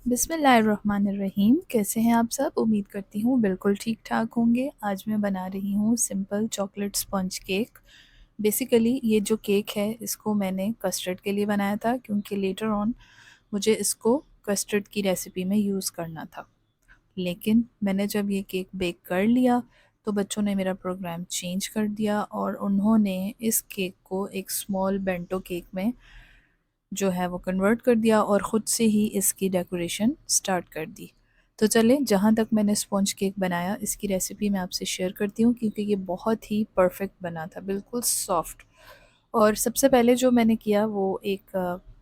बिस्मिल्लाहिर्रहमानिर्रहीम। कैसे हैं आप सब? उम्मीद करती हूँ बिल्कुल ठीक ठाक होंगे। आज मैं बना रही हूँ simple chocolate sponge cake. Basically ये जो केक है इसको मैंने कस्टर्ड के लिए बनाया था, क्योंकि लेटर ऑन मुझे इसको कस्टर्ड की रेसिपी में यूज़ करना था। लेकिन मैंने जब ये केक बेक कर लिया तो बच्चों ने मेरा प्रोग्राम चेंज कर दिया और उन्होंने इस केक को एक स्मॉल बेंटो केक में जो है वो कन्वर्ट कर दिया और ख़ुद से ही इसकी डेकोरेशन स्टार्ट कर दी। तो चले, जहाँ तक मैंने स्पॉन्ज केक बनाया इसकी रेसिपी मैं आपसे शेयर करती हूँ, क्योंकि ये बहुत ही परफेक्ट बना था, बिल्कुल सॉफ्ट। और सबसे पहले जो मैंने किया वो एक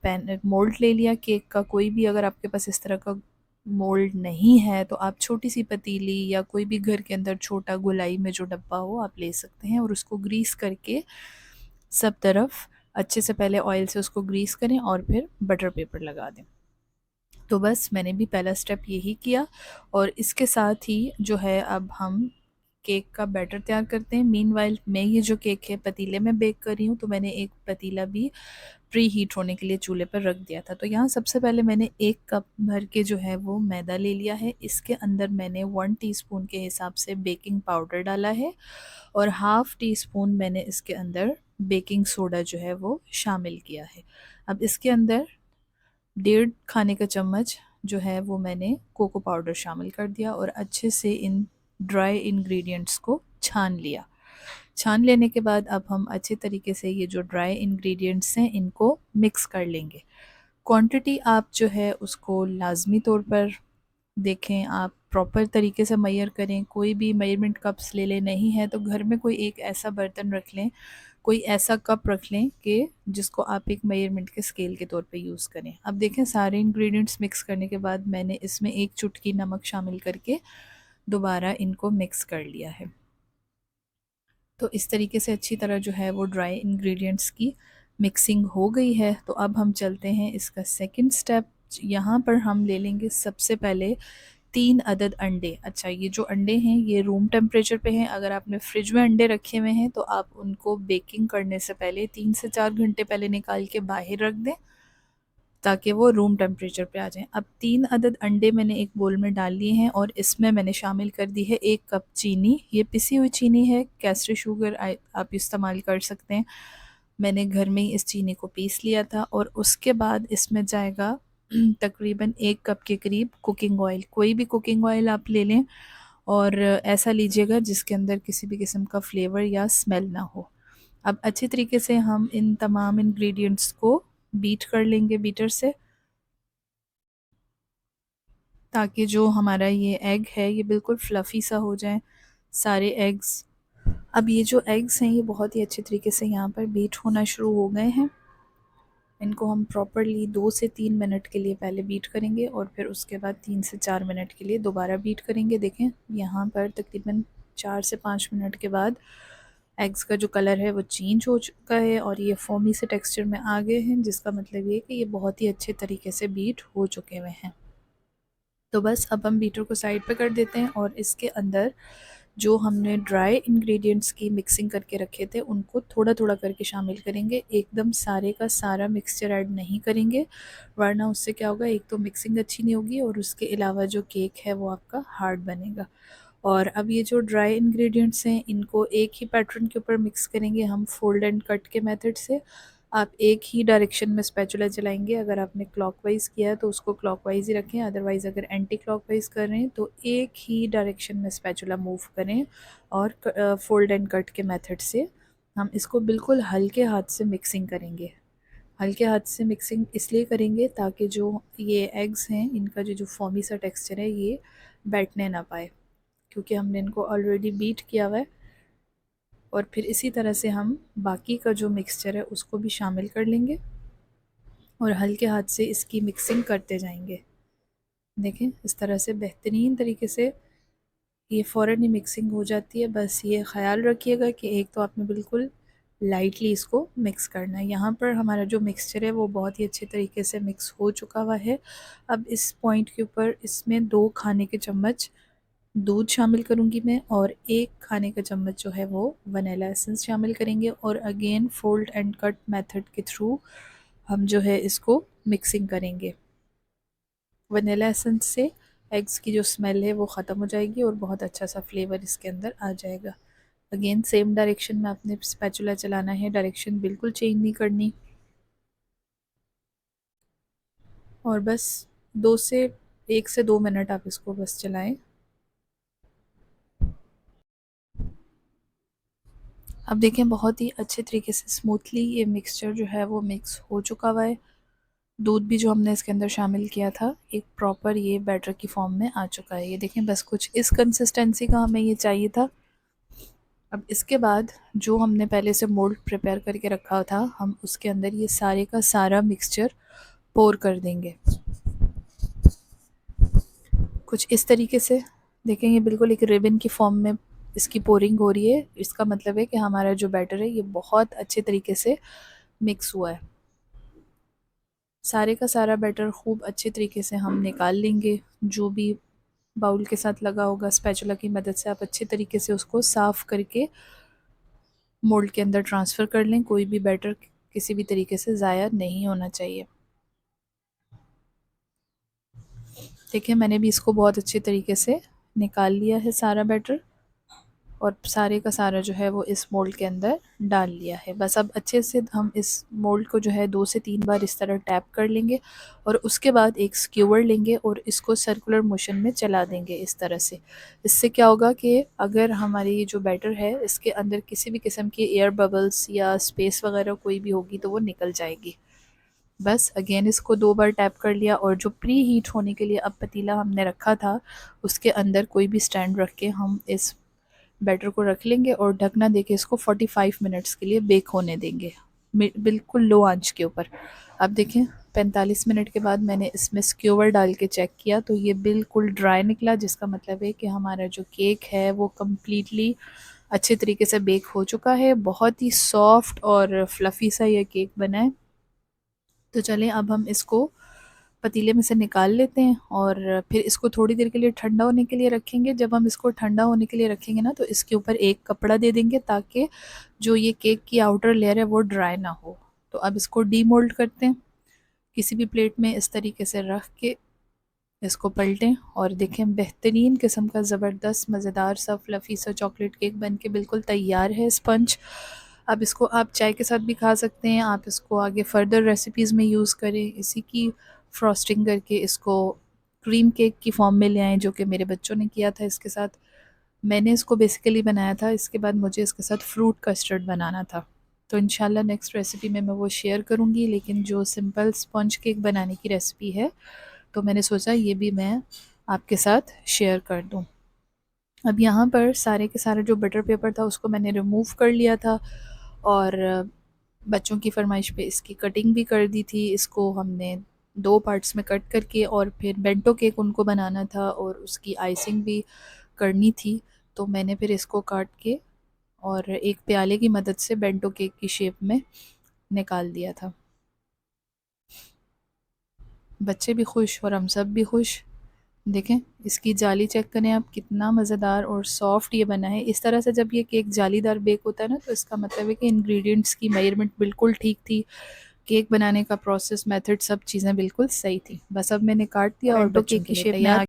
पैन एक मोल्ड ले लिया केक का। कोई भी अगर आपके पास इस तरह का मोल्ड नहीं है तो आप छोटी सी पतीली या कोई भी घर के अंदर छोटा गोलाई में जो डब्बा हो आप ले सकते हैं, और उसको ग्रीस करके सब तरफ अच्छे से पहले ऑयल से उसको ग्रीस करें और फिर बटर पेपर लगा दें। तो बस मैंने भी पहला स्टेप यही किया, और इसके साथ ही जो है अब हम केक का बैटर तैयार करते हैं। मीनवाइल मैं ये जो केक है पतीले में बेक कर रही हूँ, तो मैंने एक पतीला भी प्री हीट होने के लिए चूल्हे पर रख दिया था। तो यहाँ सबसे पहले मैंने 1 कप भर के जो है वो मैदा ले लिया है। इसके अंदर मैंने 1 टीस्पून के हिसाब से बेकिंग पाउडर डाला है, और हाफ़ टी स्पून मैंने इसके अंदर बेकिंग सोडा जो है वो शामिल किया है। अब इसके अंदर 1.5 खाने का चम्मच जो है वो मैंने कोको पाउडर शामिल कर दिया, और अच्छे से इन ड्राई इंग्रेडिएंट्स को छान लिया। छान लेने के बाद अब हम अच्छे तरीके से ये जो ड्राई इंग्रेडिएंट्स हैं इनको मिक्स कर लेंगे। क्वांटिटी आप जो है उसको लाज़मी तौर पर देखें, आप प्रॉपर तरीके से मेजर करें। कोई भी मेजरमेंट कप्स ले लें, नहीं है तो घर में कोई एक ऐसा बर्तन रख लें, कोई ऐसा कप रख लें कि जिसको आप एक मेजरमेंट के स्केल के तौर पे यूज़ करें। अब देखें, सारे इंग्रेडिएंट्स मिक्स करने के बाद मैंने इसमें 1 चुटकी नमक शामिल करके दोबारा इनको मिक्स कर लिया है। तो इस तरीके से अच्छी तरह जो है वो ड्राई इंग्रेडिएंट्स की मिक्सिंग हो गई है। तो अब हम चलते हैं इसका सेकंड स्टेप। यहाँ पर हम ले लेंगे सबसे पहले 3 अदद अंडे। अच्छा, ये जो अंडे हैं ये रूम टेम्परेचर पे हैं। अगर आपने फ्रिज में अंडे रखे हुए हैं तो आप उनको बेकिंग करने से पहले 3 से 4 घंटे पहले निकाल के बाहर रख दें, ताकि वो रूम टेम्परेचर पे आ जाएं। अब 3 अदद अंडे मैंने एक बोल में डाल लिए हैं, और इसमें मैंने शामिल कर दी है 1 कप चीनी। ये पिसी हुई चीनी है, कैस्टर शुगर आप इस्तेमाल कर सकते हैं। मैंने घर में ही इस चीनी को पीस लिया था, और उसके बाद इसमें जाएगा तकरीबन 1 कप के करीब कुकिंग ऑयल। कोई भी कुकिंग ऑयल आप ले लें, और ऐसा लीजिएगा जिसके अंदर किसी भी किस्म का फ्लेवर या स्मेल ना हो। अब अच्छे तरीके से हम इन तमाम इंग्रेडिएंट्स को बीट कर लेंगे बीटर से, ताकि जो हमारा ये एग है ये बिल्कुल फ्लफ़ी सा हो जाए सारे एग्स। अब ये जो एग्स हैं ये बहुत ही अच्छे तरीके से यहाँ पर बीट होना शुरू हो गए हैं। इनको हम प्रॉपरली 2 से 3 मिनट के लिए पहले बीट करेंगे, और फिर उसके बाद 3 से 4 मिनट के लिए दोबारा बीट करेंगे। देखें, यहाँ पर तकरीबन 4 से 5 मिनट के बाद एग्स का जो कलर है वो चेंज हो चुका है, और ये फोमी से टेक्सचर में आ गए हैं, जिसका मतलब ये है कि ये बहुत ही अच्छे तरीके से बीट हो चुके हुए हैं। तो बस अब हम बीटर को साइड पे कर देते हैं, और इसके अंदर जो हमने ड्राई इंग्रेडिएंट्स की मिक्सिंग करके रखे थे उनको थोड़ा थोड़ा करके शामिल करेंगे। एकदम सारे का सारा मिक्सचर ऐड नहीं करेंगे, वरना उससे क्या होगा, एक तो मिक्सिंग अच्छी नहीं होगी और उसके अलावा जो केक है वो आपका हार्ड बनेगा। और अब ये जो ड्राई इंग्रेडिएंट्स हैं इनको एक ही पैटर्न के ऊपर मिक्स करेंगे हम फोल्ड एंड कट के मेथड से। आप एक ही डायरेक्शन में स्पैचुला चलाएंगे। अगर आपने क्लॉकवाइज किया है तो उसको क्लॉकवाइज ही रखें, अदरवाइज़ अगर एंटी क्लॉकवाइज कर रहे हैं तो एक ही डायरेक्शन में स्पैचुला मूव करें, और फोल्ड एंड कट के मेथड से हम इसको बिल्कुल हल्के हाथ से मिक्सिंग करेंगे। हल्के हाथ से मिक्सिंग इसलिए करेंगे ताकि जो ये एग्स हैं इनका जो जो फॉमी सा टेक्सचर है ये बैठने ना पाए, क्योंकि हमने इनको ऑलरेडी बीट किया हुआ है। और फिर इसी तरह से हम बाकी का जो मिक्सचर है उसको भी शामिल कर लेंगे, और हल्के हाथ से इसकी मिक्सिंग करते जाएंगे। देखें, इस तरह से बेहतरीन तरीके से ये फ़ौरन ही मिक्सिंग हो जाती है। बस ये ख़याल रखिएगा कि एक तो आपने बिल्कुल लाइटली इसको मिक्स करना है। यहाँ पर हमारा जो मिक्सचर है वो बहुत ही अच्छे तरीके से मिक्स हो चुका हुआ है। अब इस पॉइंट के ऊपर इसमें 2 खाने के चम्मच दूध शामिल करूँगी मैं, और 1 खाने का चम्मच जो है वो वनीला एसेंस शामिल करेंगे, और again fold and cut method के थ्रू हम जो है इसको मिक्सिंग करेंगे। वनीला एसेंस से एग्स की जो स्मेल है वो ख़त्म हो जाएगी और बहुत अच्छा सा फ्लेवर इसके अंदर आ जाएगा। अगेन सेम डायरेक्शन में आपने स्पैचुला चलाना है, डायरेक्शन बिल्कुल चेंज नहीं करनी, और बस 1 से 2 मिनट आप इसको बस चलाएं। अब देखें बहुत ही अच्छे तरीके से स्मूथली ये मिक्सचर जो है वो मिक्स हो चुका हुआ है। दूध भी जो हमने इसके अंदर शामिल किया था एक प्रॉपर ये बैटर की फॉर्म में आ चुका है। ये देखें बस कुछ इस कंसिस्टेंसी का हमें ये चाहिए था। अब इसके बाद जो हमने पहले से मोल्ड प्रिपेयर करके रखा था हम उसके अंदर ये सारे का सारा मिक्सचर पोर कर देंगे कुछ इस तरीके से। देखें ये बिल्कुल एक रिबन की फॉर्म में इसकी पोरिंग हो रही है। इसका मतलब है कि हमारा जो बैटर है ये बहुत अच्छे तरीके से मिक्स हुआ है। सारे का सारा बैटर खूब अच्छे तरीके से हम निकाल लेंगे। जो भी बाउल के साथ लगा होगा स्पैचुला की मदद से आप अच्छे तरीके से उसको साफ़ करके मोल्ड के अंदर ट्रांसफ़र कर लें। कोई भी बैटर किसी भी तरीके से ज़ाया नहीं होना चाहिए। देखिए मैंने भी इसको बहुत अच्छे तरीके से निकाल लिया है सारा बैटर, और सारे का सारा जो है वो इस मोल्ड के अंदर डाल लिया है। बस अब अच्छे से हम इस मोल्ड को जो है 2 से 3 बार इस तरह टैप कर लेंगे और उसके बाद एक स्क्यूवर लेंगे और इसको सर्कुलर मोशन में चला देंगे इस तरह से। इससे क्या होगा कि अगर हमारी ये जो बैटर है इसके अंदर किसी भी किस्म की एयर बबल्स या स्पेस वगैरह कोई भी होगी तो वो निकल जाएगी। बस अगेन इसको 2 बार टैप कर लिया और जो प्री हीट होने के लिए अब पतीला हमने रखा था उसके अंदर कोई भी स्टैंड रख के हम इस बैटर को रख लेंगे और ढकना देके इसको 45 मिनट्स के लिए बेक होने देंगे बिल्कुल लो आंच के ऊपर। अब देखें 45 मिनट के बाद मैंने इसमें स्क्यूवर डाल के चेक किया तो ये बिल्कुल ड्राई निकला, जिसका मतलब है कि हमारा जो केक है वो कम्प्लीटली अच्छे तरीके से बेक हो चुका है। बहुत ही सॉफ्ट और फ्लफ़ी सा ये केक बना है। तो चलें अब हम इसको पतीले में से निकाल लेते हैं और फिर इसको थोड़ी देर के लिए ठंडा होने के लिए रखेंगे। जब हम इसको ठंडा होने के लिए रखेंगे ना तो इसके ऊपर एक कपड़ा दे देंगे ताकि जो ये केक की आउटर लेयर है वो ड्राई ना हो। तो अब इसको डीमोल्ड करते हैं किसी भी प्लेट में इस तरीके से रख के इसको पलटें और देखें बेहतरीन किस्म का ज़बरदस्त मज़ेदार सा फ्लफ़ी सा चॉकलेट केक बन के बिल्कुल तैयार है स्पंज। अब इसको आप चाय के साथ भी खा सकते हैं। आप इसको आगे फर्दर रेसिपीज़ में यूज़ करें, इसी की फ्रॉस्टिंग करके इसको क्रीम केक की फॉर्म में ले आएँ जो कि मेरे बच्चों ने किया था इसके साथ। मैंने इसको बेसिकली बनाया था, इसके बाद मुझे इसके साथ फ्रूट कस्टर्ड बनाना था। तो इंशाल्लाह नेक्स्ट रेसिपी में मैं वो शेयर करूँगी, लेकिन जो सिंपल स्पंज केक बनाने की रेसिपी है तो मैंने सोचा ये भी मैं आपके साथ शेयर कर दूँ। अब यहाँ पर सारे के सारे जो बटर पेपर था उसको मैंने रिमूव कर लिया था और बच्चों की फरमाइश पे इसकी कटिंग भी कर दी थी। इसको हमने 2 पार्ट्स में कट करके और फिर बेंटो केक उनको बनाना था और उसकी आइसिंग भी करनी थी। तो मैंने फिर इसको काट के और एक प्याले की मदद से बेंटो केक की शेप में निकाल दिया था। बच्चे भी खुश और हम सब भी खुश। देखें इसकी जाली चेक करें आप, कितना मज़ेदार और सॉफ्ट ये बना है। इस तरह से जब ये केक जालीदार बेक होता है ना तो इसका मतलब है कि इंग्रेडिएंट्स की मेजरमेंट बिल्कुल ठीक थी, केक बनाने का प्रोसेस मेथड सब चीज़ें बिल्कुल सही थी। बस अब मैंने काट दिया और बेंटो केक की शेप में